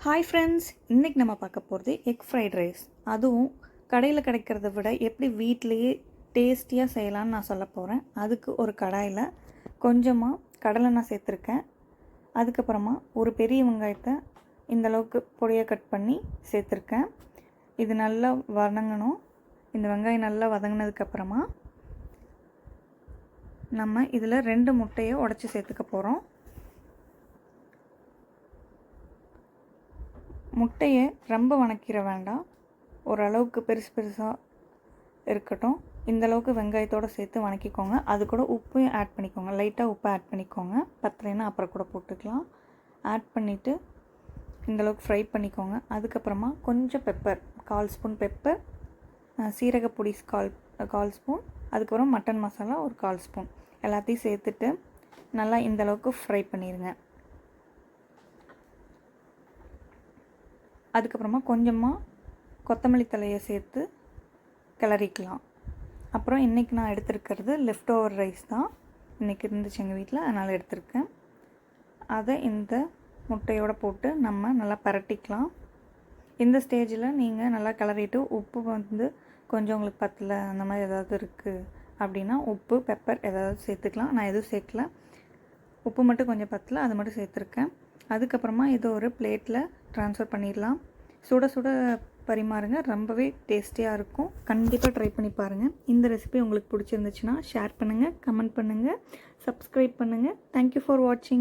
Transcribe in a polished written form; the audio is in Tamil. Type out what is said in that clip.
ஹாய் ஃப்ரெண்ட்ஸ், இன்றைக்கி நம்ம பார்க்க போகிறது எக் ஃப்ரைட் ரைஸ். அதுவும் கடையில் கிடைக்கிறத விட எப்படி வீட்டிலையே டேஸ்டியாக செய்யலான்னு நான் சொல்ல போகிறேன். அதுக்கு ஒரு கடாயில் கொஞ்சமாக கடலெண்ணெய் சேர்த்துருக்கேன். அதுக்கப்புறமா ஒரு பெரிய வெங்காயத்தை இந்தளவுக்கு பொடியாக கட் பண்ணி சேர்த்துருக்கேன். இது நல்லா வதங்கணும். இந்த வெங்காயம் நல்லா வதங்கினதுக்கப்புறமா நம்ம இதில் 2 முட்டையை உடச்சி சேர்த்துக்க போகிறோம். முட்டையை ரொம்ப வணக்கிட வேண்டாம், ஓரளவுக்கு பெருசாக இருக்கட்டும். இந்தளவுக்கு வெங்காயத்தோடு சேர்த்து வணக்கிக்கோங்க. அது கூட உப்பையும் ஆட் பண்ணிக்கோங்க. லைட்டாக உப்பை ஆட் பண்ணிக்கோங்க. பத்தலைன்னா அப்புறம் கூட போட்டுக்கலாம். ஆட் பண்ணிவிட்டு இந்தளவுக்கு ஃப்ரை பண்ணிக்கோங்க. அதுக்கப்புறமா கொஞ்சம் பெப்பர், 1/4 ஸ்பூன் பெப்பர், சீரகப்பொடி 1/4 ஸ்பூன், அதுக்கப்புறம் மட்டன் மசாலா ஒரு 1/4 ஸ்பூன் எல்லாத்தையும் சேர்த்துட்டு நல்லா இந்தளவுக்கு ஃப்ரை பண்ணிடுங்க. அதுக்கப்புறமா கொஞ்சமாக கொத்தமல்லி தலையை சேர்த்து கிளறிக்கலாம். அப்புறம் இன்றைக்கி நான் எடுத்துருக்கிறது லெஃப்ட் ஓவர் ரைஸ் தான். இன்றைக்கி இருந்துச்சு எங்கள் வீட்டில், அதனால் எடுத்திருக்கேன். அதை இந்த முட்டையோடு போட்டு நம்ம நல்லா பரட்டிக்கலாம். இந்த ஸ்டேஜில் நீங்கள் நல்லா கிளறிட்டு உப்பு கொஞ்சம் உங்களுக்கு பத்தலை அந்த மாதிரி ஏதாவது இருக்குது அப்படின்னா உப்பு பெப்பர் ஏதாவது சேர்த்துக்கலாம். நான் எதுவும் சேர்க்கல, உப்பு மட்டும் கொஞ்சம் பத்தலை, அது மட்டும் சேர்த்துருக்கேன். அதுக்கப்புறமா இதை ஒரு பிளேட்டில் ட்ரான்ஸ்ஃபர் பண்ணிடலாம். சுட சுட பரிமாறுங்க, ரொம்பவே டேஸ்டியாக இருக்கும். கண்டிப்பாக ட்ரை பண்ணி பாருங்கள். இந்த ரெசிபி உங்களுக்கு பிடிச்சிருந்துச்சுன்னா ஷேர் பண்ணுங்கள், கமெண்ட் பண்ணுங்கள், சப்ஸ்கிரைப் பண்ணுங்கள். தேங்க்யூ ஃபார் வாட்சிங்.